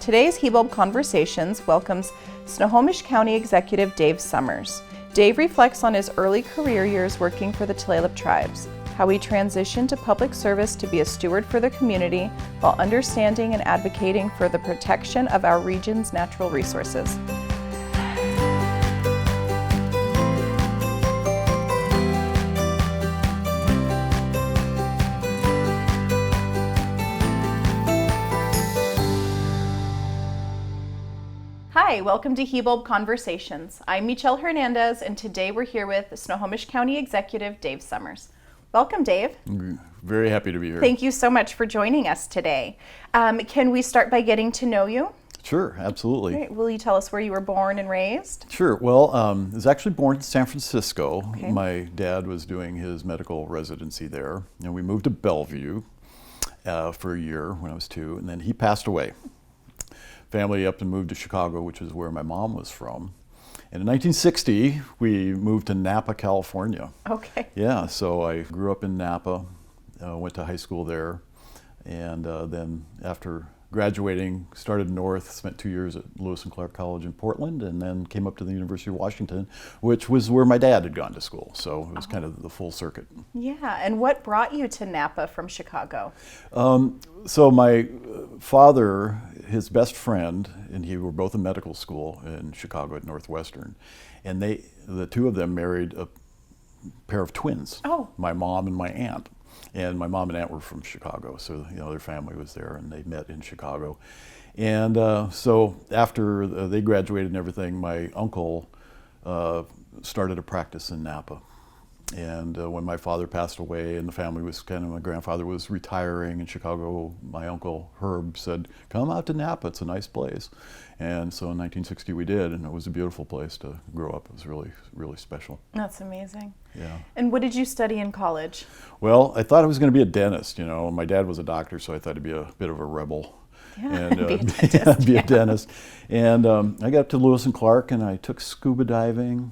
Today's Hibulb Conversations welcomes Snohomish County Executive Dave Summers. Dave reflects on his early career years working for the Tulalip Tribes, how he transitioned to public service to be a steward for the community while understanding and advocating for the protection of our region's natural resources. Hi, welcome to Hibulb Conversations. I'm Michelle Hernandez, and today we're here with Snohomish County Executive Dave Summers. Welcome, Dave. Very happy to be here. Thank you so much for joining us today. Can we start by getting to know you? Sure, absolutely. Great. Will you tell us where you were born and raised? Sure. Well, I was actually born in San Francisco. Okay. My dad was doing his medical residency there, and we moved to Bellevue for a year when I was 2, and then he passed away. Family up and moved to Chicago, which is where my mom was from. And in 1960, we moved to Napa, California. Okay. Yeah, so I grew up in Napa, went to high school there, and then after graduating, started north, spent 2 years at Lewis and Clark College in Portland, and then came up to the University of Washington, which was where my dad had gone to school. So it was kind of the full circuit. Yeah, and what brought you to Napa from Chicago? So my father, his best friend, and he were both in medical school in Chicago at Northwestern, and the two of them married a pair of twins. Oh. My mom and my aunt. And my mom and aunt were from Chicago, so their family was there, and they met in Chicago. And so after they graduated and everything, my uncle started a practice in Napa. And when my father passed away and the family was my grandfather was retiring in Chicago, my uncle Herb said, "Come out to Napa, it's a nice place." And so in 1960 we did, and it was a beautiful place to grow up. It was really, really special. That's amazing. Yeah. And what did you study in college? Well, I thought I was going to be a dentist. My dad was a doctor, so I thought I'd be a bit of a rebel. Yeah, And be a dentist. be a dentist. And I got up to Lewis and Clark, and I took scuba diving.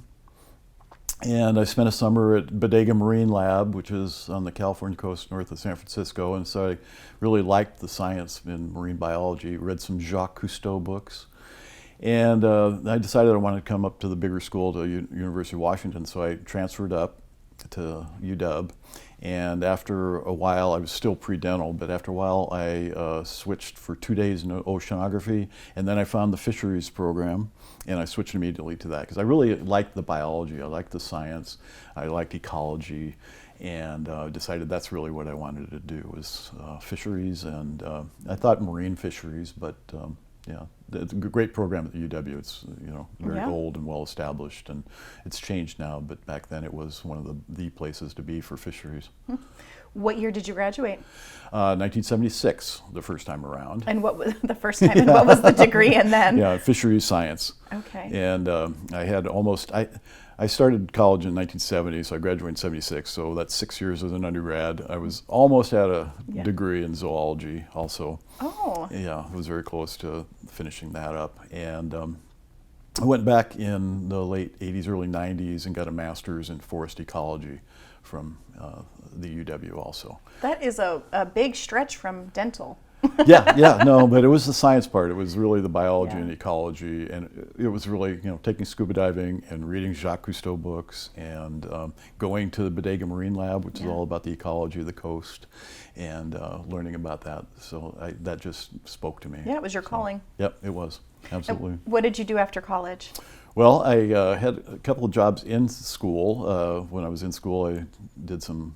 And I spent a summer at Bodega Marine Lab, which is on the California coast north of San Francisco. And so I really liked the science in marine biology, read some Jacques Cousteau books. And I decided I wanted to come up to the bigger school, to University of Washington. So I transferred up to UW. And after a while, I was still pre-dental, but after a while I switched for 2 days in oceanography, and then I found the fisheries program, and I switched immediately to that because I really liked the biology, I liked the science, I liked ecology, and decided that's really what I wanted to do was fisheries, and I thought marine fisheries, but yeah, it's a great program at the UW. It's very old and well established, and it's changed now. But back then, it was one of the places to be for fisheries. What year did you graduate? 1976, the first time around. And what was the first time? And what was the degree? And then Yeah, fisheries science. Okay. And I had I started college in 1970, so I graduated in 76. So that's 6 years as an undergrad. I was almost at a degree in zoology, also. Oh. Yeah, I was very close to finishing that up. And I went back in the late 80s, early 90s and got a master's in forest ecology from the UW also. That is a big stretch from dental. No, but it was the science part. It was really the biology and ecology, and it was really, taking scuba diving and reading Jacques Cousteau books and going to the Bodega Marine Lab, which is all about the ecology of the coast, and learning about that. So that just spoke to me. Yeah, it was your calling. Yep, it was. Absolutely. And what did you do after college? Well, I had a couple of jobs in school. When I was in school, I did some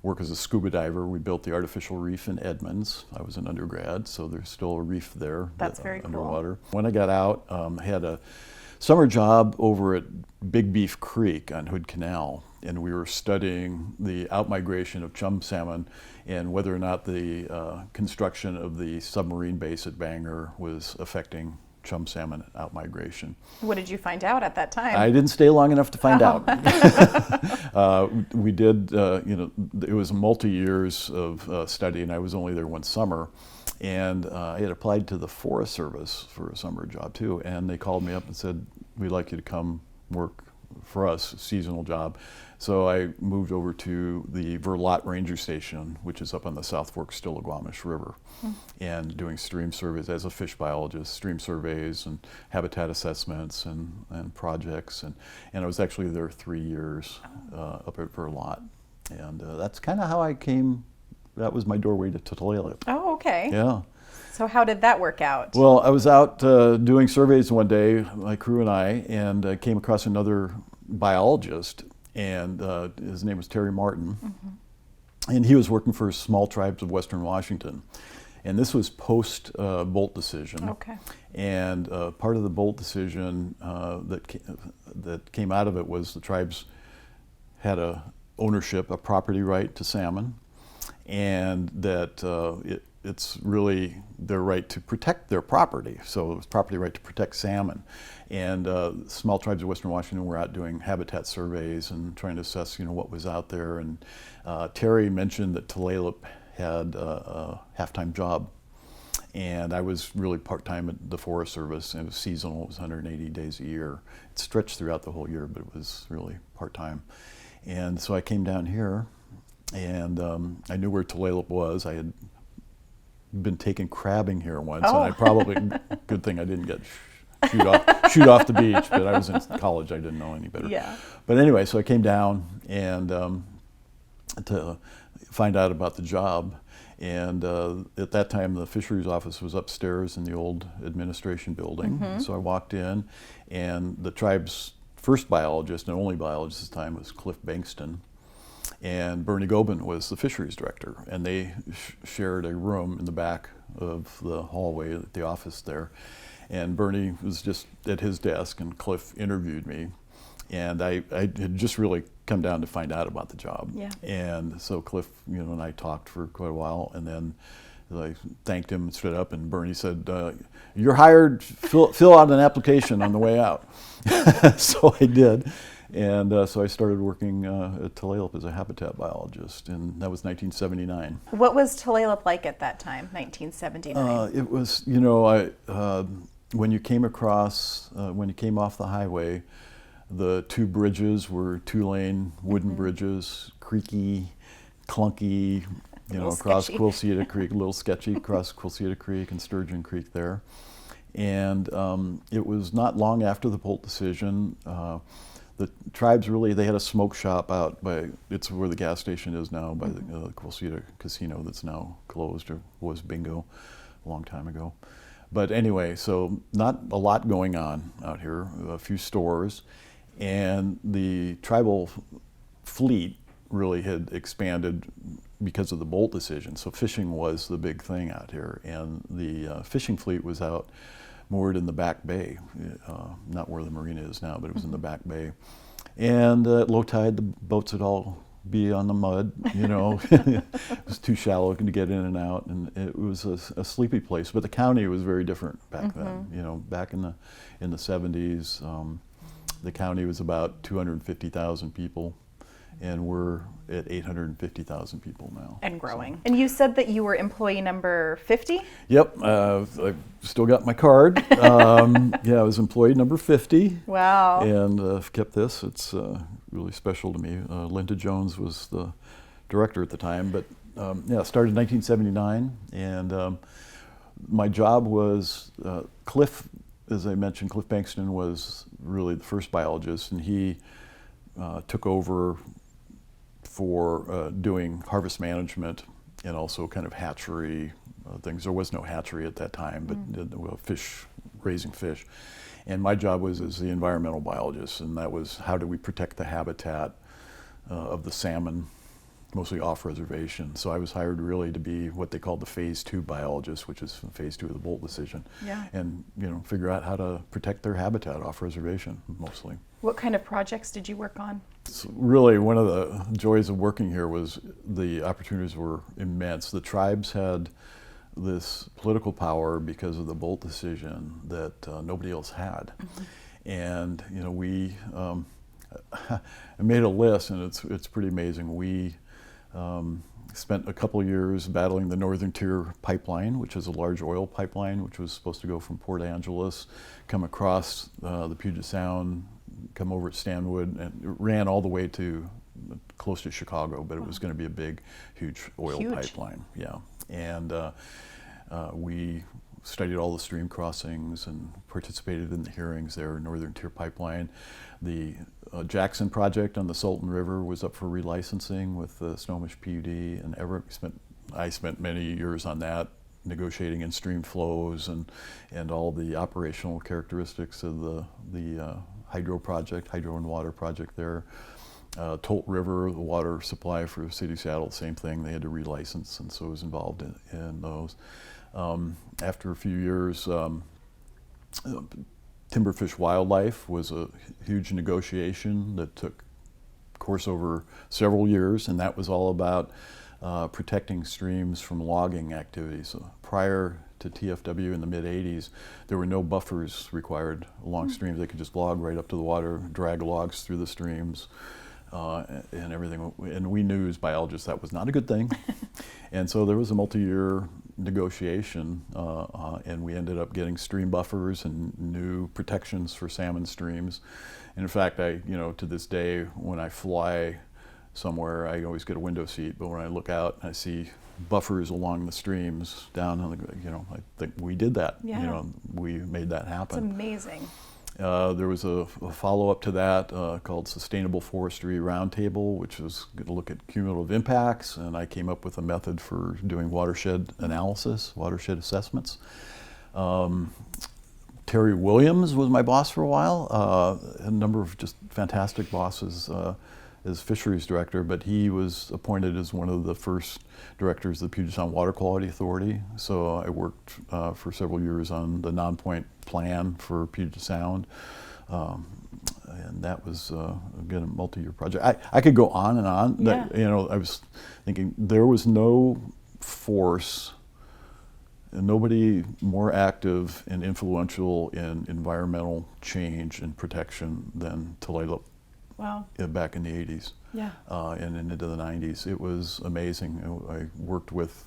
work as a scuba diver. We built the artificial reef in Edmonds. I was an undergrad, so there's still a reef there. That's very underwater. Cool. When I got out, I had a summer job over at Big Beef Creek on Hood Canal, and we were studying the outmigration of chum salmon and whether or not the construction of the submarine base at Bangor was affecting chum salmon outmigration. What did you find out at that time? I didn't stay long enough to find out. We did, it was multi-years of study, and I was only there one summer. And I had applied to the Forest Service for a summer job too, and they called me up and said, "We'd like you to come work for us, seasonal job. So I moved over to the Verlot Ranger Station, which is up on the South Fork Stillaguamish River, and doing stream surveys as a fish biologist, stream surveys and habitat assessments and projects. And I was actually there 3 years up at Verlot. And that's kind of how I came, that was my doorway to Tulalip. Oh, okay. Yeah. So how did that work out? Well, I was out doing surveys one day, my crew and I, and came across another biologist, and his name was Terry Martin, and he was working for Small Tribes of Western Washington. And this was post Bolt decision. Okay. And part of the Bolt decision that came out of it was the tribes had a property right to salmon, and that it's really their right to protect their property. So it was property right to protect salmon. And Small Tribes of Western Washington were out doing habitat surveys and trying to assess, what was out there. And Terry mentioned that Tulalip had a half-time job. And I was really part-time at the Forest Service, and it was seasonal. It was 180 days a year. It stretched throughout the whole year, but it was really part-time. And so I came down here, and I knew where Tulalip was. I had been taken crabbing here once, and I probably, good thing I didn't get shoot off the beach, but I was in college, I didn't know any better. Yeah. But anyway, so I came down and to find out about the job, and at that time the fisheries office was upstairs in the old administration building. So I walked in, and the tribe's first biologist and only biologist at the time was Cliff Bankston, and Bernie Gobin was the fisheries director, and they shared a room in the back of the hallway at the office there. And Bernie was just at his desk, and Cliff interviewed me, and I had just really come down to find out about the job. Yeah. And so Cliff, and I talked for quite a while, and then I thanked him and stood up, and Bernie said, "You're hired. Fill out an application on the way out." So I did. And so I started working at Tulalip as a habitat biologist, and that was 1979. What was Tulalip like at that time, 1979? It was, when you came across, when you came off the highway, the two bridges were two-lane wooden bridges, creaky, clunky, across Quilceda Creek, a little sketchy, across Quilceda Creek and Sturgeon Creek there. And it was not long after the Bolt decision. The tribes they had a smoke shop out it's where the gas station is now, by the Quilceda Casino that's now closed, or was bingo a long time ago. But anyway, so not a lot going on out here, a few stores, and the tribal fleet really had expanded because of the Bolt decision. So fishing was the big thing out here, and the fishing fleet was out moored in the back bay, not where the marina is now, but it was in the back bay. And at low tide, the boats would all be on the mud, It was too shallow to get in and out, and it was a sleepy place. But the county was very different back then. Back in the 70s, the county was about 250,000 people, and we're at 850,000 people now. And growing. And you said that you were employee number 50? Yep, I've still got my card. I was employee number 50. Wow. And I've kept this. It's really special to me. Linda Jones was the director at the time, but started in 1979, and my job was, Cliff, as I mentioned, Cliff Bankston was really the first biologist, and he took over for doing harvest management and also kind of hatchery things. There was no hatchery at that time, but raising fish. And my job was as the environmental biologist, and that was how do we protect the habitat of the salmon, mostly off-reservation. So I was hired really to be what they called the Phase 2 biologist, which is Phase 2 of the Bolt decision, and figure out how to protect their habitat off-reservation mostly. What kind of projects did you work on? So really, one of the joys of working here was the opportunities were immense. The tribes had this political power because of the Bolt decision that nobody else had. And we I made a list, and it's pretty amazing. We spent a couple of years battling the Northern Tier pipeline, which is a large oil pipeline, which was supposed to go from Port Angeles, come across the Puget Sound come over at Stanwood, and it ran all the way to close to Chicago, but it was going to be a big, huge oil pipeline. Yeah, and we studied all the stream crossings and participated in the hearings there. Northern Tier Pipeline, the Jackson project on the Salton River was up for relicensing with the Snohomish PUD, and I spent many years on that, negotiating in stream flows and all the operational characteristics of the hydro and water project there. Tolt River, the water supply for the city of Seattle, same thing. They had to relicense, and so I was involved in those. After a few years, Timberfish Wildlife was a huge negotiation that took course over several years, and that was all about protecting streams from logging activities. So prior to TFW in the mid-'80s, there were no buffers required along streams. They could just log right up to the water, drag logs through the streams, and everything. And we knew as biologists that was not a good thing. And so there was a multi-year negotiation, and we ended up getting stream buffers and new protections for salmon streams. And in fact, to this day, when I fly somewhere, I always get a window seat, but when I look out and I see buffers along the streams down on the, I think we did that. Yeah. We made that happen. It's amazing. There was a follow-up to that called Sustainable Forestry Roundtable, which was going to look at cumulative impacts, and I came up with a method for doing watershed analysis, watershed assessments. Terry Williams was my boss for a while, a number of just fantastic bosses as fisheries director, but he was appointed as one of the first directors of the Puget Sound Water Quality Authority. So I worked for several years on the non-point plan for Puget Sound. And that was, again, a multi-year project. I could go on and on. Yeah. I was thinking there was no force and nobody more active and influential in environmental change and protection than Tulalip. Wow. Back in the 80s. Yeah. And into the 90s. It was amazing. I worked with,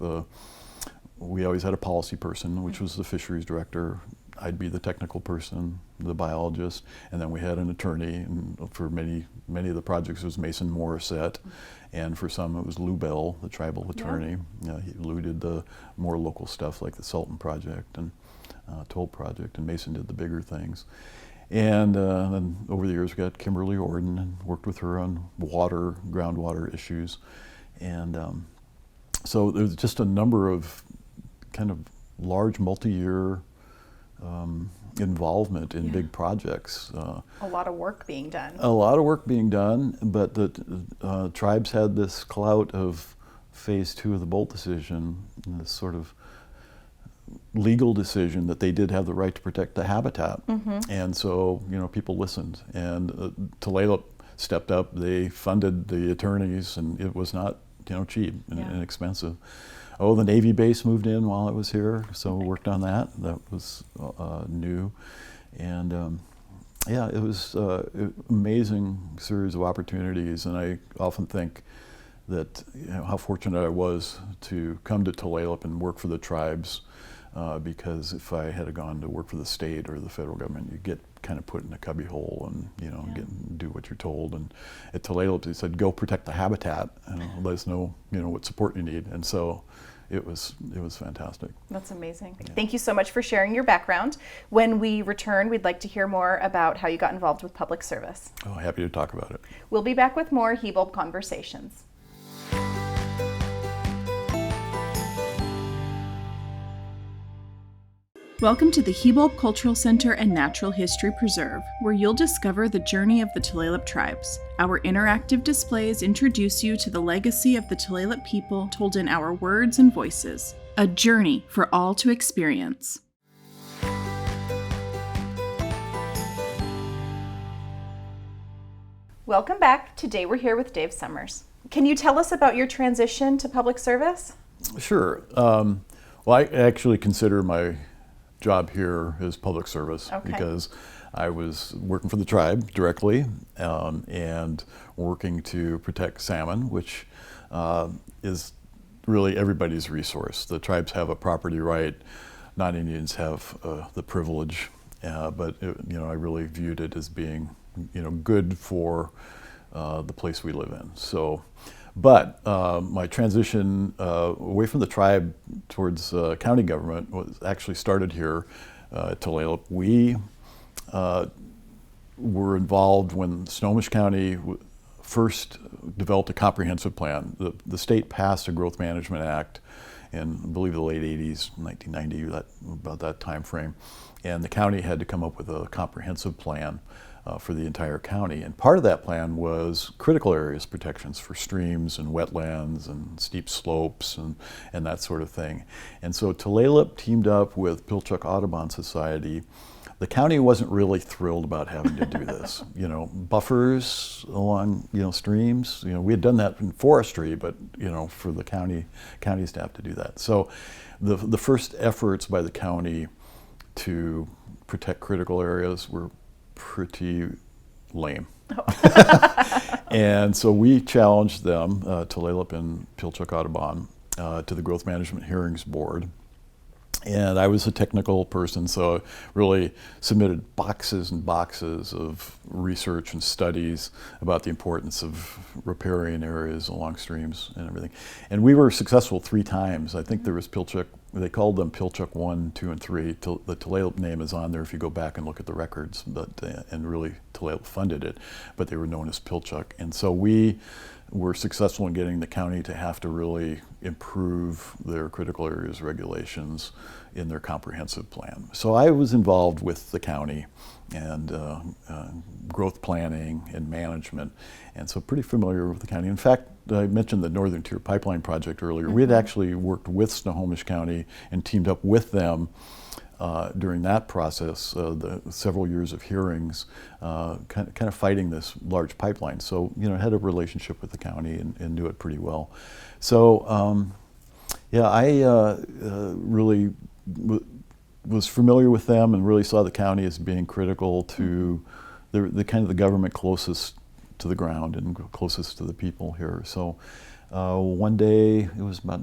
we always had a policy person, which was the fisheries director. I'd be the technical person, the biologist, and then we had an attorney. And for many of the projects, it was Mason Morissette. And for some, it was Lou Bell, the tribal attorney. Yeah. Lou did the more local stuff like the Salton Project and Toll Project, and Mason did the bigger things. And then over the years, we got Kimberly Orden and worked with her on groundwater issues. And so there's just a number of kind of large multi-year involvement in big projects. A lot of work being done. A lot of work being done, but the tribes had this clout of phase 2 of the Bolt decision, this sort of legal decision that they did have the right to protect the habitat. And so, people listened, and Tulalip stepped up. They funded the attorneys, and it was not, cheap and inexpensive. Oh, the Navy base moved in while I was here, so we worked on that. That was new. And it was an amazing series of opportunities, and I often think that how fortunate I was to come to Tulalip and work for the tribes. Because if I had gone to work for the state or the federal government, you get kind of put in a cubbyhole and do what you're told. And at Tulalip, they said, "Go protect the habitat and let us know what support you need." And so it was fantastic. That's amazing. Yeah. Thank you so much for sharing your background. When we return, we'd like to hear more about how you got involved with public service. Oh, happy to talk about it. We'll be back with more Hibulb Conversations. Welcome to the Hibulb Cultural Center and Natural History Preserve, where you'll discover the journey of the Tulalip Tribes. Our interactive displays introduce you to the legacy of the Tulalip people told in our words and voices. A journey for all to experience. Welcome back. Today we're here with Dave Summers. Can you tell us about your transition to public service? Sure. Well, I actually consider my job here is public service because I was working for the tribe directly and working to protect salmon, which is really everybody's resource. The tribes have a property right, non-Indians have the privilege, but I really viewed it as being good for the place we live in. So, but my transition away from the tribe towards county government was actually started here at Tulalip. We were involved when Snohomish County first developed a comprehensive plan. The state passed a Growth Management Act in, I believe, the late 80s, 1990, about that time frame. And the county had to come up with a comprehensive plan for the entire county. And part of that plan was critical areas protections for streams and wetlands and steep slopes and that sort of thing. And so Tulalip teamed up with Pilchuck Audubon Society. The county wasn't really thrilled about having to do this. Buffers along, streams. We had done that in forestry, but for the counties to have to do that. So, the first efforts by the county to protect critical areas were pretty lame. Oh. And so we challenged them, Tulalip and Pilchuck Audubon, to the Growth Management Hearings Board. And I was a technical person, so I really submitted boxes and boxes of research and studies about the importance of riparian areas along streams and everything. And we were successful 3 times. I think there was Pilchuck, they called them Pilchuck 1, 2, and 3. The Tulalip name is on there if you go back and look at the records, but and really Tulalip funded it, but they were known as Pilchuck. And so we were successful in getting the county to have to really improve their critical areas regulations in their comprehensive plan. So I was involved with the county and growth planning and management, and so pretty familiar with the county. In fact, I mentioned the Northern Tier Pipeline project earlier. Mm-hmm. We had actually worked with Snohomish County and teamed up with them during that process, the several years of hearings, kind of fighting this large pipeline. So, had a relationship with the county and knew it pretty well. So, I really was familiar with them and really saw the county as being critical to the kind of the government closest to the ground and closest to the people here. So, one day, it was about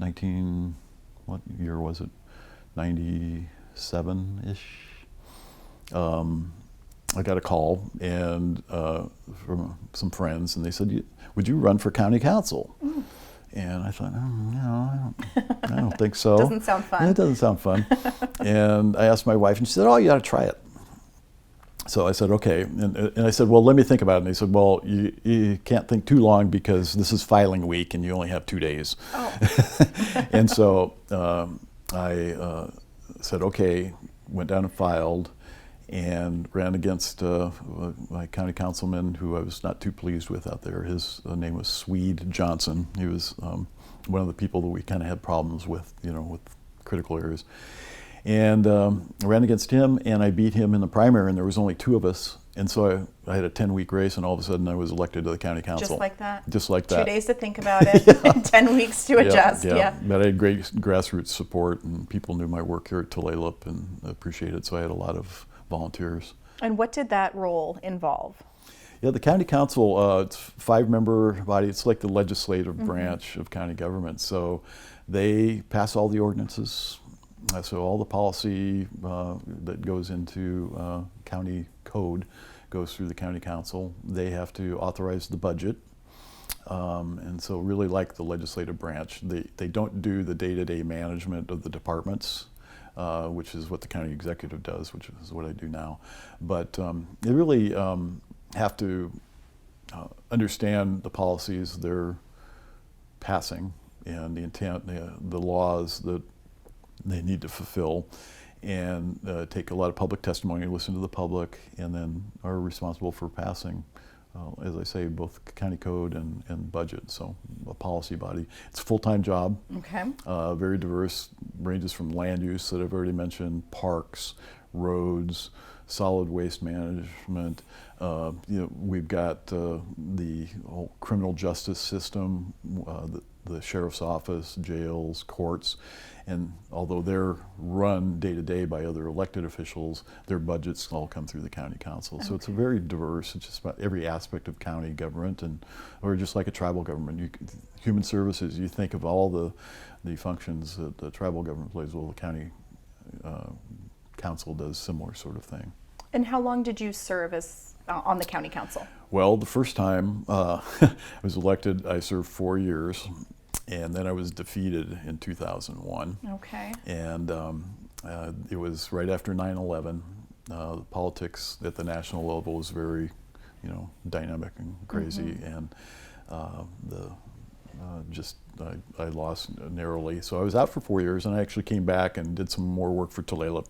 what year was it? 97-ish. I got a call and from some friends, and they said, "Would you run for county council?" Mm. And I thought, no, I don't think so. Doesn't sound fun. Yeah, it doesn't sound fun. And I asked my wife, and she said, "Oh, you ought to try it." So I said, okay. And I said, well, let me think about it. And they said, well, you can't think too long because this is filing week and you only have 2 days. Oh. And so I said, okay, went down and filed and ran against my county councilman, who I was not too pleased with out there. His name was Swede Johnson. He was one of the people that we kind of had problems with, with critical areas. And I ran against him, and I beat him in the primary, and there was only 2 of us. And so I had a 10-week race, and all of a sudden I was elected to the county council. Just like that? Just like that. 2 days to think about it, and 10 weeks to adjust. Yeah, but I had great grassroots support, and people knew my work here at Tulalip and appreciated it, so I had a lot of volunteers. And what did that role involve? Yeah, the county council, it's a 5-member body. It's like the legislative branch of county government. So they pass all the ordinances. So all the policy that goes into county code goes through the county council. They have to authorize the budget. And so really like the legislative branch. They don't do the day-to-day management of the departments, which is what the county executive does, which is what I do now. But they really have to understand the policies they're passing and the intent, the laws that they need to fulfill, and take a lot of public testimony, listen to the public, and then are responsible for passing, as I say, both county code and budget, so a policy body. It's a full-time job. Okay. Very diverse, ranges from land use that I've already mentioned, parks, roads, solid waste management. We've got the whole criminal justice system, the sheriff's office, jails, courts, and although they're run day to day by other elected officials, their budgets all come through the county council. Okay. So it's a very diverse, it's just about every aspect of county government, or just like a tribal government. Human services, you think of all the functions that the tribal government plays, well, the county council does similar sort of thing. And how long did you serve as on the county council? Well, the first time I was elected, I served 4 years, and then I was defeated in 2001. Okay. And it was right after 9/11. The politics at the national level was very, dynamic and crazy, and I lost narrowly. So I was out for 4 years, and I actually came back and did some more work for Tulalip,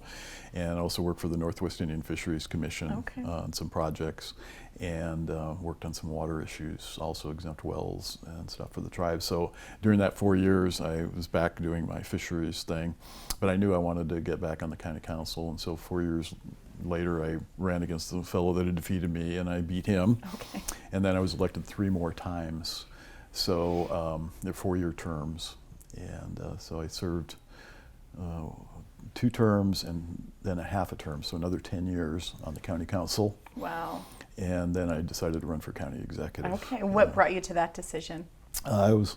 and also worked for the Northwest Indian Fisheries Commission on some projects, and worked on some water issues, also exempt wells and stuff for the tribes. So during that 4 years, I was back doing my fisheries thing, but I knew I wanted to get back on the county council, and so 4 years later I ran against the fellow that had defeated me, and I beat him. Okay. And then I was elected 3 more times. So they're 4-year terms, and so I served 2 terms and then a half a term, so another 10 years on the county council. Wow. And then I decided to run for county executive. Okay. What brought you to that decision? I was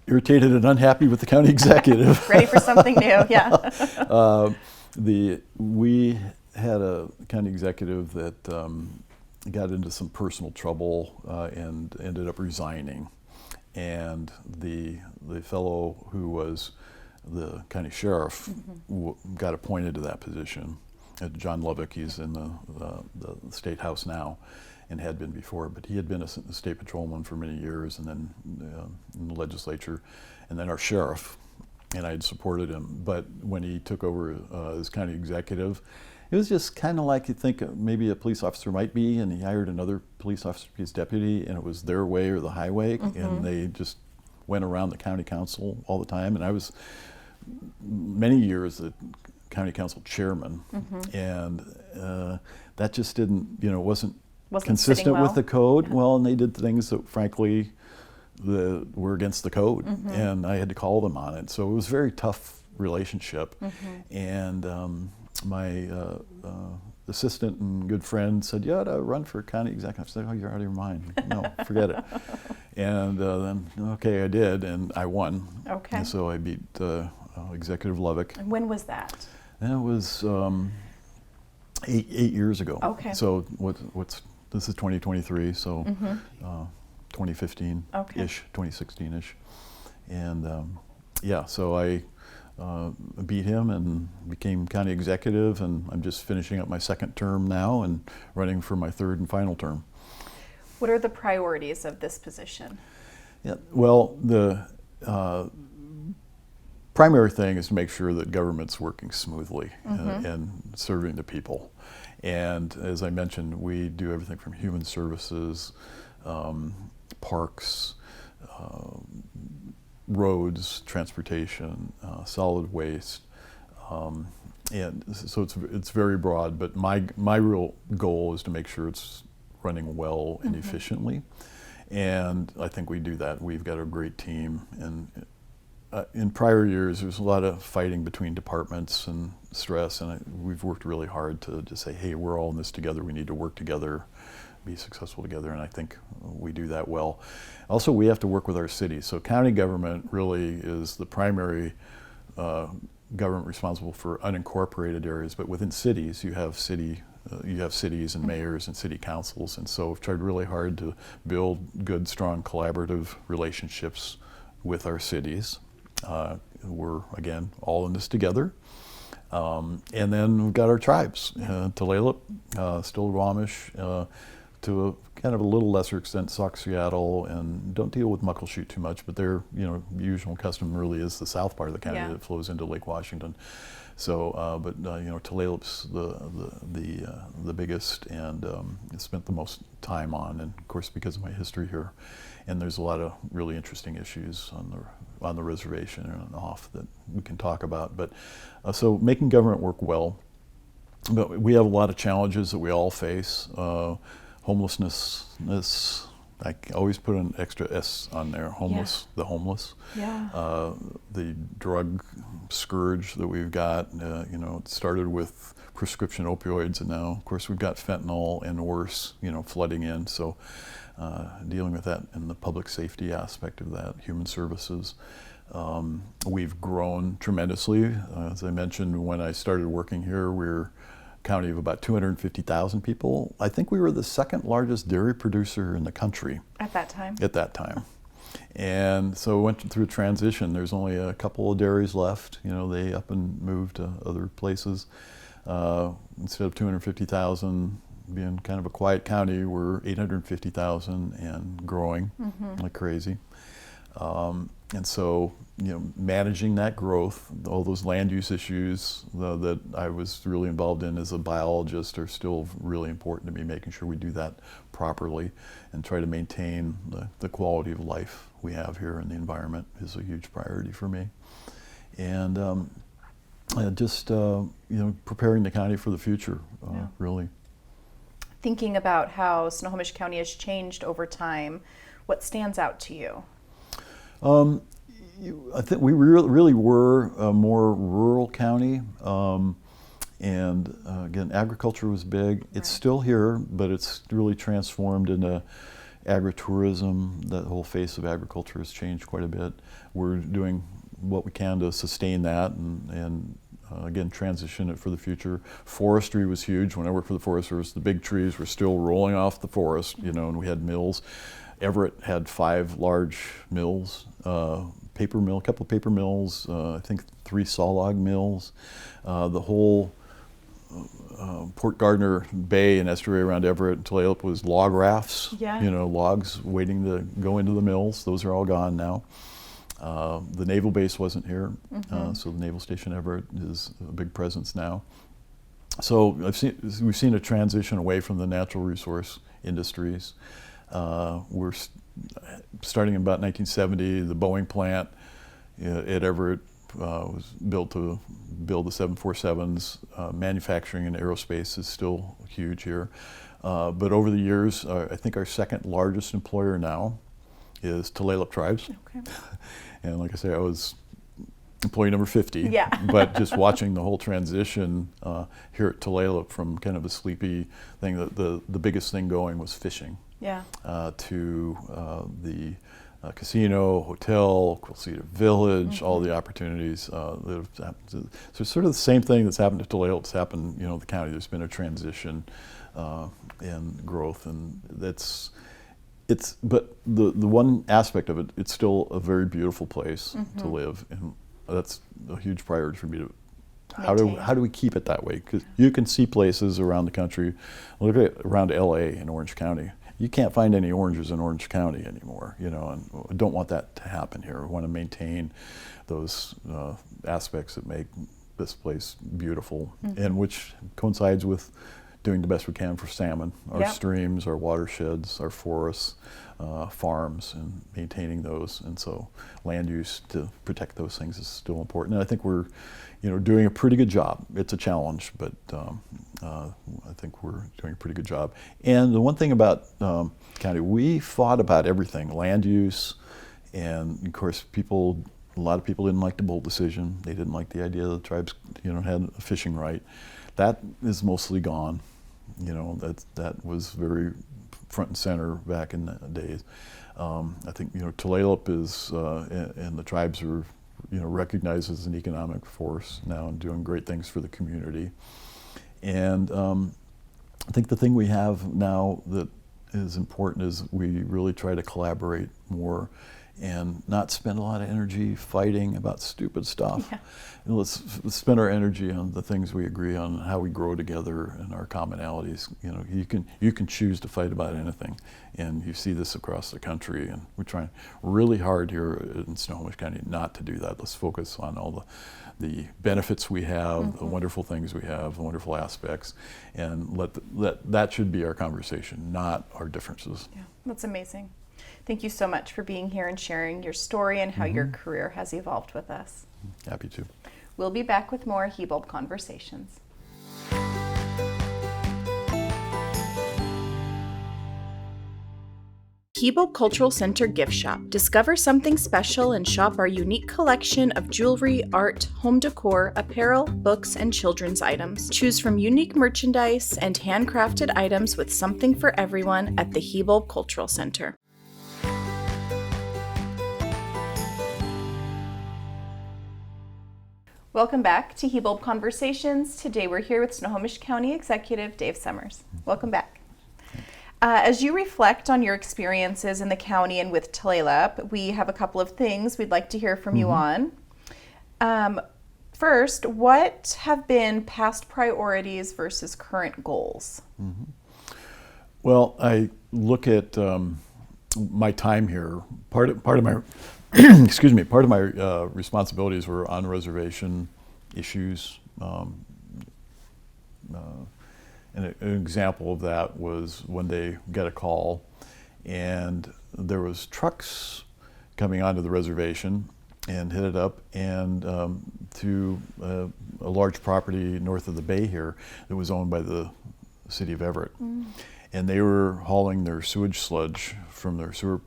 irritated and unhappy with the county executive. Ready for something new, yeah. We had a county executive that got into some personal trouble and ended up resigning. And the fellow who was the county sheriff got appointed to that position. John Lovick, he's in the state house now, and had been before, but he had been a state patrolman for many years, and then in the legislature, and then our sheriff, and I had supported him. But when he took over as county executive, it was just kind of like you think maybe a police officer might be, and he hired another police officer to be his deputy, and it was their way or the highway, and they just went around the county council all the time. And I was many years the county council chairman, and that just didn't, wasn't consistent with the code. Yeah. Well, and they did things that frankly were against the code, and I had to call them on it. So it was a very tough relationship, and my assistant and good friend said, "You ought to run for county executive." I said, "Oh, you're out of your mind. No, forget it." And then, okay, I did, and I won. Okay. And so I beat Executive Lovick. And when was that? And it was 8 years ago. Okay. So this is 2023, so 2015-ish, Okay. 2016-ish. And so I beat him and became county executive, and I'm just finishing up my 2nd term now and running for my 3rd and final term. What are the priorities of this position? Yeah, well, the primary thing is to make sure that government's working smoothly and serving the people. And as I mentioned, we do everything from human services, parks, roads, transportation, solid waste, and so it's very broad. But my real goal is to make sure it's running well and efficiently, and I think we do that. We've got a great team, and in prior years there's a lot of fighting between departments and stress, and we've worked really hard to just say, hey, we're all in this together. We need to work together, be successful together, and I think we do that well. Also, we have to work with our cities. So county government really is the primary government responsible for unincorporated areas, but within cities you have cities and mayors and city councils, and so we've tried really hard to build good, strong, collaborative relationships with our cities. We're, again, all in this together. And then we've got our tribes, Tulalip, Snohomish, to a kind of a little lesser extent Sauk, Seattle, and don't deal with Muckleshoot too much, but their usual custom really is the south part of the county that flows into Lake Washington. So, but Tulalip's the biggest, and spent the most time on, and of course because of my history here, and there's a lot of really interesting issues on the reservation and off that we can talk about. But so making government work well, but we have a lot of challenges that we all face. Homelessness. I always put an extra S on there. The homeless. Yeah. The drug scourge that we've got. It started with prescription opioids, and now, of course, we've got fentanyl and worse. Flooding in. So, dealing with that and the public safety aspect of that, human services. We've grown tremendously. As I mentioned, when I started working here, we're county of about 250,000 people. I think we were the second largest dairy producer in the country. At that time? At that time. And so we went through a transition. There's only a couple of dairies left. You know, they up and moved to other places. Instead of 250,000 being kind of a quiet county, we're 850,000 and growing like crazy. And so, you know, managing that growth, all those land use issues that I was really involved in as a biologist are still really important to me, making sure we do that properly and try to maintain the quality of life we have here in the environment is a huge priority for me. And just, you know, preparing the county for the future, really. Thinking about how Snohomish County has changed over time, what stands out to you? I think we really were a more rural county, and again, agriculture was big. It's still here, but it's really transformed into agritourism. The whole face of agriculture has changed quite a bit. We're doing what we can to sustain that and again, transition it for the future. Forestry was huge. When I worked for the Forest Service, the big trees were still rolling off the forest, you know, and we had mills. Everett had 5 large mills, paper mill, a couple of paper mills, I think 3 sawlog mills. The whole Port Gardner Bay and estuary around Everett and Tulalip was log rafts, you know, logs waiting to go into the mills. Those are all gone now. The naval base wasn't here, so the Naval Station Everett is a big presence now. So we've seen a transition away from the natural resource industries. We're starting in about 1970. The Boeing plant at Everett was built to build the 747s. Manufacturing and aerospace is still huge here. But over the years, I think our second largest employer now is Tulalip Tribes. Okay. And like I say, I was employee number 50. Yeah. But just watching the whole transition here at Tulalip from kind of a sleepy thing, the biggest thing going was fishing. Yeah. To the casino, hotel, Quilceda Village, all the opportunities that have happened. So sort of the same thing that's happened to Tulalip has happened, you know, in the county. There's been a transition and growth, and but the one aspect of it, it's still a very beautiful place to live, and that's a huge priority for me to. How do we keep it that way? Because you can see places around the country, look at around LA in Orange County. You can't find any oranges in Orange County anymore, you know, and I don't want that to happen here. We want to maintain those aspects that make this place beautiful, and which coincides with doing the best we can for salmon, our streams, our watersheds, our forests, farms, and maintaining those. And so land use to protect those things is still important. And I think we're, you know, doing a pretty good job. It's a challenge, but I think we're doing a pretty good job. And the one thing about county, we fought about everything, land use, and of course a lot of people didn't like the Bull decision. They didn't like the idea that the tribes, you know, had a fishing right. That is mostly gone. You know, that was very front and center back in the days. I think, you know, Tulalip is, and the tribes are, you know, recognized as an economic force now and doing great things for the community. And I think the thing we have now that is important is we really try to collaborate more and not spend a lot of energy fighting about stupid stuff. Yeah. And let's spend our energy on the things we agree on, how we grow together, and our commonalities. You know, you can choose to fight about anything, and you see this across the country. And we're trying really hard here in Snohomish County not to do that. Let's focus on all the benefits we have, the wonderful things we have, the wonderful aspects, and that should be our conversation, not our differences. Yeah, that's amazing. Thank you so much for being here and sharing your story and how your career has evolved with us. Happy to. We'll be back with more Hibulb Conversations. Hibulb Cultural Center Gift Shop. Discover something special and shop our unique collection of jewelry, art, home decor, apparel, books, and children's items. Choose from unique merchandise and handcrafted items with something for everyone at the Hibulb Cultural Center. Welcome back to Hibulb Conversations. Today we're here with Snohomish County Executive Dave Summers. Welcome back. As you reflect on your experiences in the county and with Tulalip, we have a couple of things we'd like to hear from you on. First, what have been past priorities versus current goals? Well, I look at my time here. Part of my excuse me. Part of my responsibilities were on reservation issues. And an example of that was when they got a call, and there was trucks coming onto the reservation and headed up and to a large property north of the bay here that was owned by the city of Everett. And they were hauling their sewage sludge from their sewer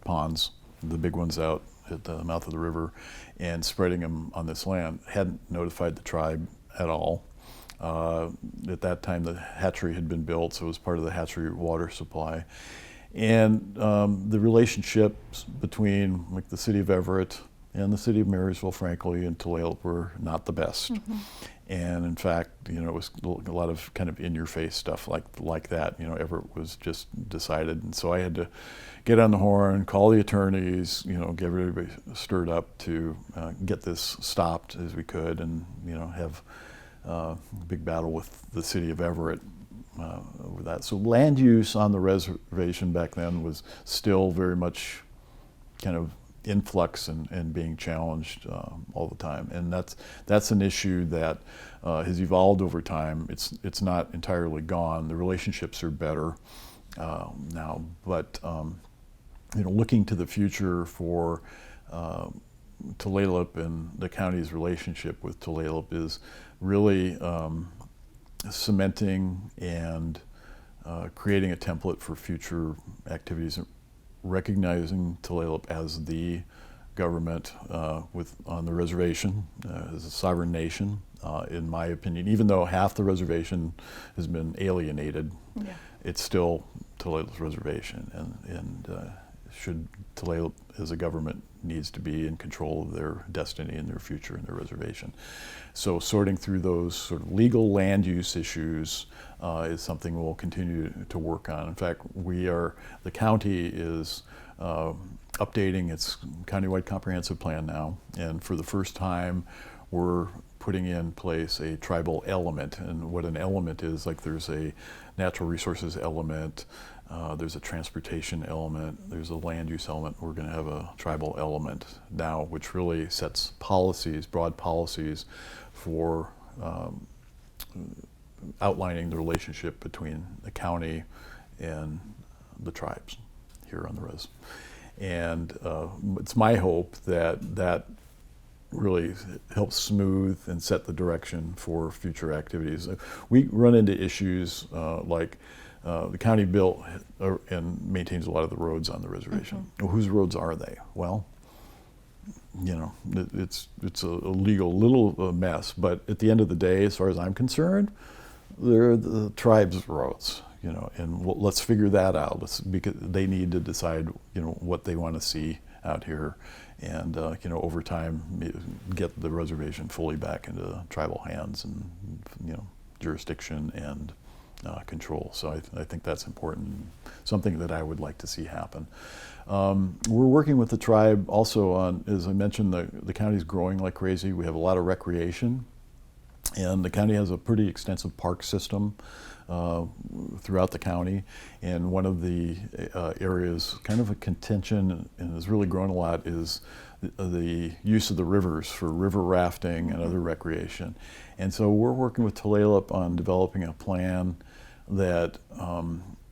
ponds, the big ones out at the mouth of the river, and spreading them on this land. Hadn't notified the tribe at all. At that time, the hatchery had been built, so it was part of the hatchery water supply. And the relationships between like the city of Everett and the city of Marysville, frankly, and Tulalip were not the best. And in fact, you know, it was a lot of kind of in-your-face stuff like that. You know, Everett was just decided, and so I had to get on the horn, call the attorneys, you know, get everybody stirred up to get this stopped as we could, and you know, have a big battle with the city of Everett over that. So land use on the reservation back then was still very much kind of in flux and being challenged all the time. And that's an issue that has evolved over time. It's not entirely gone. The relationships are better now, but you know, looking to the future for Tulalip and the county's relationship with Tulalip is really cementing and creating a template for future activities, recognizing Tulalip as the government on the reservation, as a sovereign nation, in my opinion. Even though half the reservation has been alienated, it's still Tulalip's reservation, and should Tulalip as a government needs to be in control of their destiny and their future and their reservation. So sorting through those sort of legal land use issues is something we'll continue to work on. In fact, the county is updating its countywide comprehensive plan now, and for the first time we're putting in place a tribal element. And what an element is, like there's a natural resources element, there's a transportation element, there's a land use element. We're going to have a tribal element now, which really sets policies, broad policies for outlining the relationship between the county and the tribes here on the res. And it's my hope that really helps smooth and set the direction for future activities. We run into issues like the county built and maintains a lot of the roads on the reservation. Well, whose roads are they? Well, you know, it's a legal little mess, but at the end of the day, as far as I'm concerned, they're the tribe's roads. You know, and let's figure that out. Because they need to decide, you know, what they want to see out here, and you know, over time, get the reservation fully back into tribal hands and, you know, jurisdiction and control. So I think that's important, something that I would like to see happen. We're working with the tribe also on, as I mentioned, the county's growing like crazy. We have a lot of recreation, and the county has a pretty extensive park system throughout the county, and one of the areas, kind of a contention, and has really grown a lot, is the use of the rivers for river rafting and other recreation. And so we're working with Tulalip on developing a plan that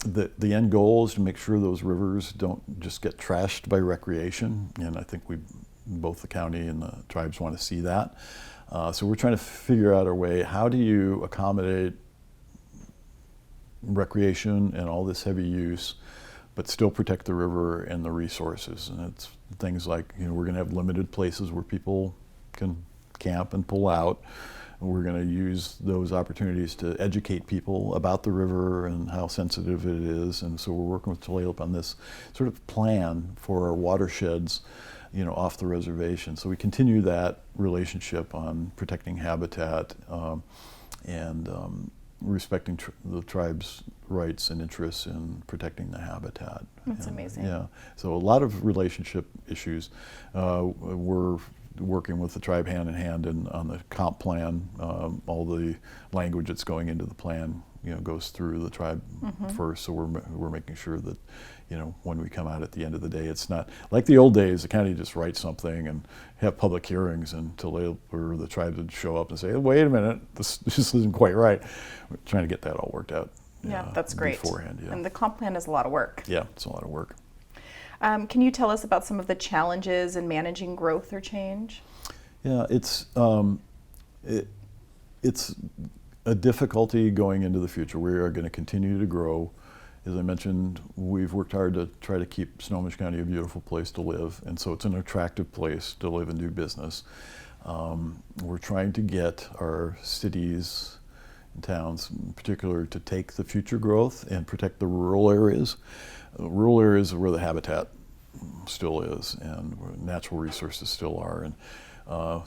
the end goal is to make sure those rivers don't just get trashed by recreation, and I think both the county and the tribes want to see that. So we're trying to figure out a way, how do you accommodate recreation and all this heavy use, but still protect the river and the resources? And it's things like, you know, we're going to have limited places where people can camp and pull out. And we're going to use those opportunities to educate people about the river and how sensitive it is. And so we're working with Tulalip on this sort of plan for our watersheds off the reservation. So we continue that relationship on protecting habitat and respecting the tribe's rights and interests in protecting the habitat. That's amazing. Yeah, so a lot of relationship issues. We're working with the tribe hand in hand on the comp plan. All the language that's going into the plan, goes through the tribe first. So we're making sure that, when we come out at the end of the day, it's not like the old days. The county just writes something and have public hearings until the tribe would show up and say, "Wait a minute, this isn't quite right." We're trying to get that all worked out. Yeah, that's great. Beforehand, yeah. And the comp plan is a lot of work. Yeah, it's a lot of work. Can you tell us about some of the challenges in managing growth or change? Yeah, it's a difficulty going into the future. We are going to continue to grow. As I mentioned, we've worked hard to try to keep Snohomish County a beautiful place to live, and so it's an attractive place to live and do business. We're trying to get our cities and towns in particular to take the future growth and protect the rural areas. Rural areas are where the habitat still is and where natural resources still are. And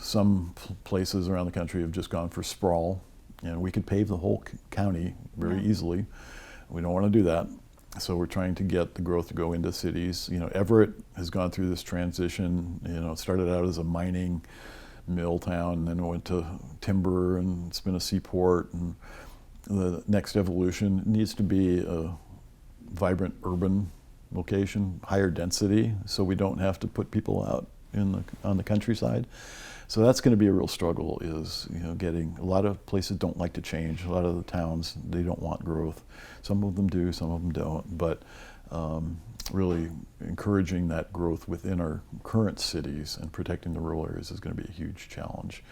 some places around the country have just gone for sprawl. We could pave the whole county very easily. We don't want to do that. So we're trying to get the growth to go into cities. Everett has gone through this transition. It started out as a mining mill town, and then it went to timber, and it's been a seaport. And the next evolution needs to be a vibrant urban location, higher density, so we don't have to put people out on the countryside. So that's going to be a real struggle, is getting, a lot of places don't like to change. A lot of the towns, they don't want growth. Some of them do, some of them don't. But really encouraging that growth within our current cities and protecting the rural areas is going to be a huge challenge.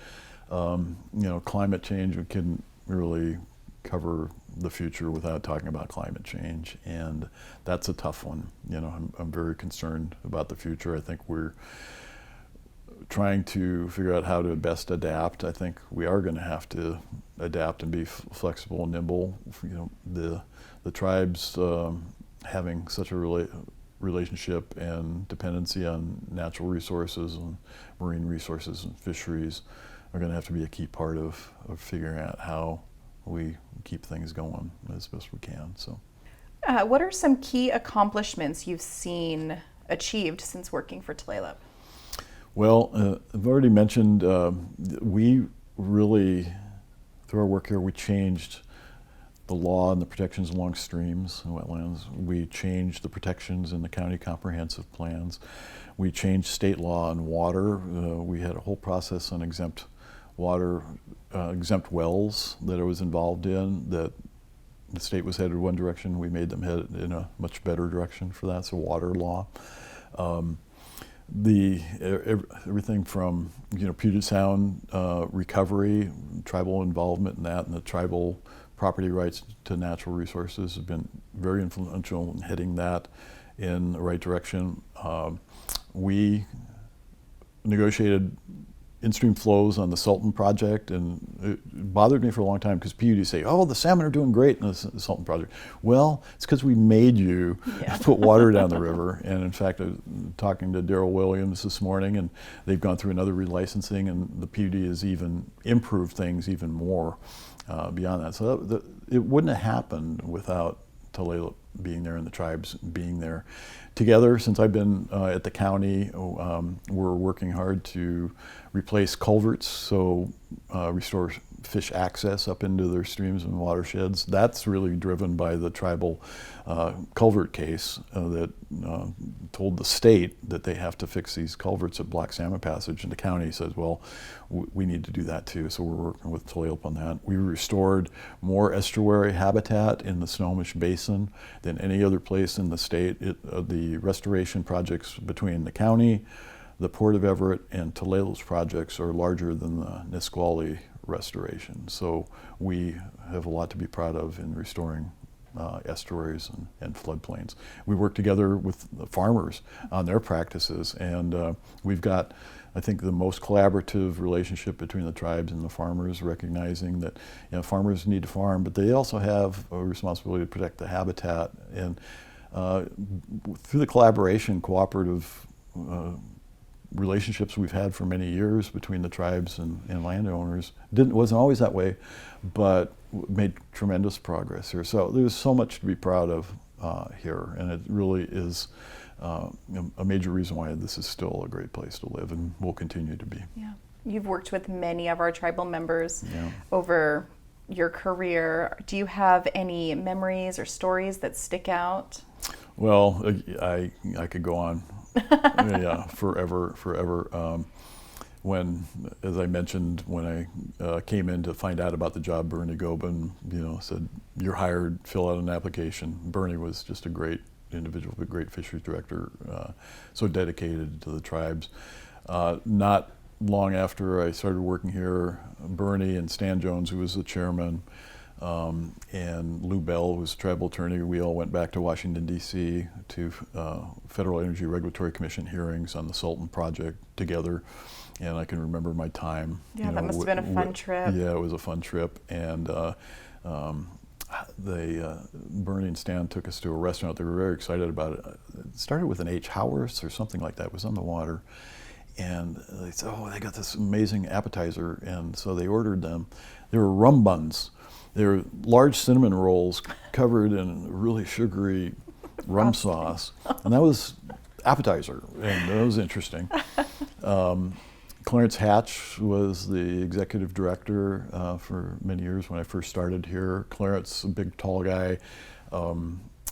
Climate change, we can really cover the future without talking about climate change, and that's a tough one. I'm very concerned about the future. I think we're trying to figure out how to best adapt. I think we are going to have to adapt and be flexible and nimble. The tribes having such a relationship and dependency on natural resources and marine resources and fisheries are going to have to be a key part of figuring out how we keep things going as best we can. So, what are some key accomplishments you've seen achieved since working for Tulalip? Well, I've already mentioned we really, through our work here, we changed the law and the protections along streams and wetlands. We changed the protections in the county comprehensive plans. We changed state law on water. We had a whole process on exempt water, exempt wells that I was involved in, that the state was headed one direction. We made them head in a much better direction for that, so water law. Everything from Puget Sound recovery, tribal involvement in that, and the tribal property rights to natural resources have been very influential in heading that in the right direction. We negotiated in-stream flows on the Sultan project, and it bothered me for a long time because PUD say, "Oh, the salmon are doing great in the Sultan project." Well, it's because we made you put water down the river. And in fact, I was talking to Darrell Williams this morning, and they've gone through another relicensing, and the PUD has even improved things even more beyond that. So it wouldn't have happened without Tulalip being there and the tribes being there. Together, since I've been at the county, we're working hard to replace culverts, so restore fish access up into their streams and watersheds. That's really driven by the tribal culvert case that told the state that they have to fix these culverts at Black Salmon Passage, and the county says, well, we need to do that too, so we're working with Tulalip on that. We restored more estuary habitat in the Snohomish Basin than any other place in the state. The restoration projects between the county, the Port of Everett, and Tulalip's projects are larger than the Nisqually restoration. So we have a lot to be proud of in restoring estuaries and floodplains. We work together with the farmers on their practices, and we've got, I think, the most collaborative relationship between the tribes and the farmers, recognizing that farmers need to farm, but they also have a responsibility to protect the habitat. And through the collaboration, cooperative relationships we've had for many years between the tribes and landowners. Wasn't always that way, but made tremendous progress here. So there's so much to be proud of here, and it really is a major reason why this is still a great place to live and will continue to be. Yeah. You've worked with many of our tribal members Yeah. over your career. Do you have any memories or stories that stick out? Well, I could go on forever. When, as I mentioned, when I came in to find out about the job, Bernie Gobin, said, "You're hired, fill out an application." Bernie was just a great individual, a great fisheries director, so dedicated to the tribes. Not long after I started working here, Bernie and Stan Jones, who was the chairman, and Lou Bell, who was a tribal attorney, we all went back to Washington, D.C. to Federal Energy Regulatory Commission hearings on the Sultan project together. And I can remember my time. Yeah, that must have been a fun trip. Yeah, it was a fun trip. And Bernie and Stan took us to a restaurant. They were very excited about it. It started with an H. Howarth or something like that. It was on the water. And they said, "Oh, they got this amazing appetizer." And so they ordered them. They were rum buns. They were large cinnamon rolls covered in really sugary rum sauce. And that was appetizer, and that was interesting. Clarence Hatch was the executive director for many years when I first started here. Clarence, a big, tall guy,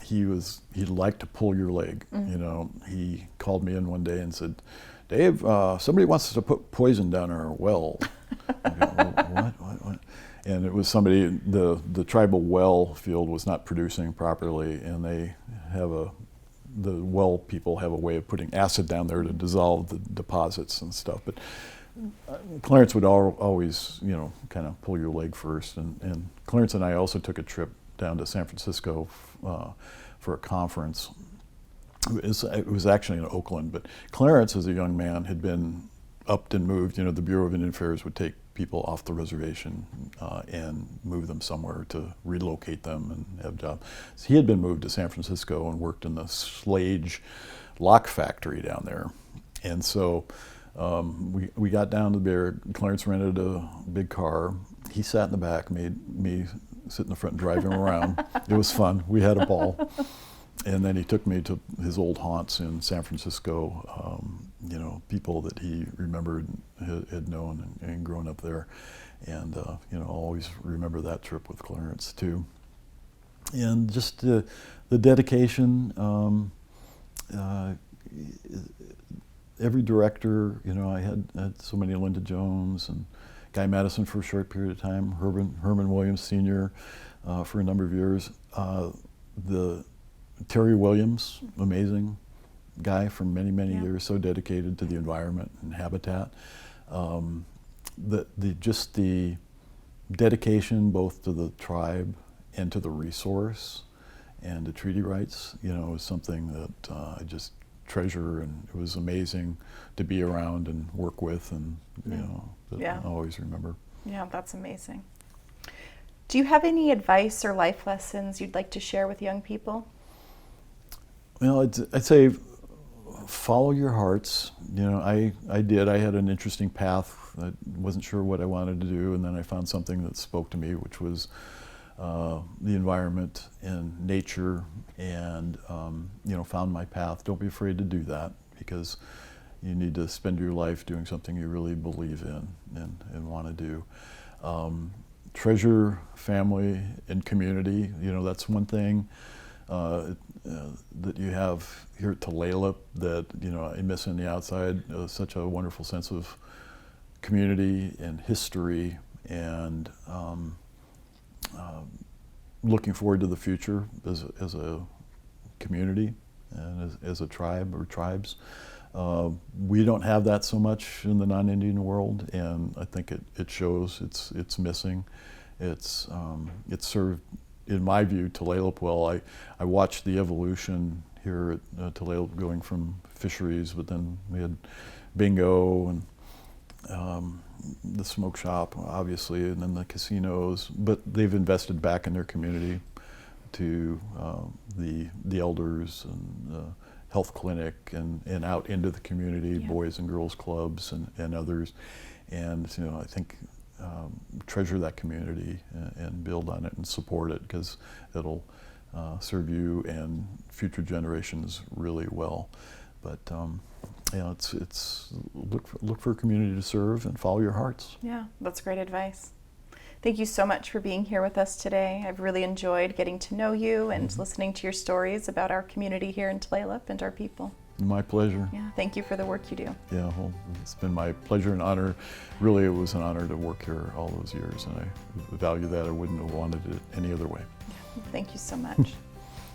he liked to pull your leg. He called me in one day and said, "Dave, somebody wants us to put poison down our well." I go, what? And it was somebody, the tribal well field was not producing properly, and the well people have a way of putting acid down there to dissolve the deposits and stuff. But Clarence would always, kind of pull your leg first. And Clarence and I also took a trip down to San Francisco for a conference. It was actually in Oakland, but Clarence, as a young man, had been upped and moved. The Bureau of Indian Affairs would take people off the reservation and move them somewhere to relocate them and have jobs. So he had been moved to San Francisco and worked in the Slage lock factory down there. And so we got down to there. Clarence rented a big car. He sat in the back, made me sit in the front and drive him around. It was fun. We had a ball. And then he took me to his old haunts in San Francisco, people that he remembered, had known and grown up there. And, I'll always remember that trip with Clarence too. And just the dedication, every director, I had so many, Linda Jones and Guy Madison for a short period of time, Herman Williams Sr. For a number of years. Terry Williams, amazing guy for many, many years, so dedicated to the environment and habitat. Just the dedication both to the tribe and to the resource and to treaty rights, is something that I just treasure, and it was amazing to be around and work with, and I always remember. Yeah, that's amazing. Do you have any advice or life lessons you'd like to share with young people? Well, I'd say follow your hearts. I did. I had an interesting path. I wasn't sure what I wanted to do, and then I found something that spoke to me, which was the environment and nature, and found my path. Don't be afraid to do that, because you need to spend your life doing something you really believe in and want to do. Treasure family and community. That's one thing that you have here at Tulalip that I miss on the outside. Such a wonderful sense of community and history, and looking forward to the future as a community and as a tribe or tribes. We don't have that so much in the non-Indian world, and I think it shows. It's missing. It's served, in my view, Tulalip well. I watched the evolution here at Tulalip, going from fisheries, but then we had bingo and the smoke shop, obviously, and then the casinos. But they've invested back in their community to the elders and health clinic and out into the community, Yeah. boys and girls clubs and others. And I think treasure that community and build on it and support it, because it'll serve you and future generations really well. But it's look for a community to serve and follow your hearts. Yeah, that's great advice. Thank you so much for being here with us today. I've really enjoyed getting to know you and listening to your stories about our community here in Tulalip and our people. My pleasure. Yeah, thank you for the work you do. Yeah, well, it's been my pleasure and honor. Really, it was an honor to work here all those years, and I value that. I wouldn't have wanted it any other way. Thank you so much.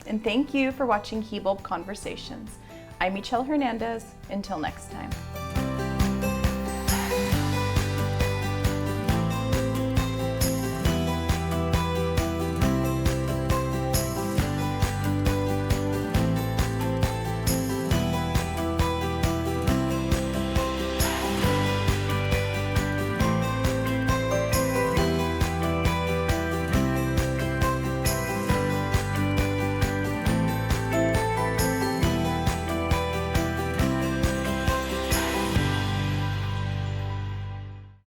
And thank you for watching Hibulb Conversations. I'm Michelle Hernandez. Until next time.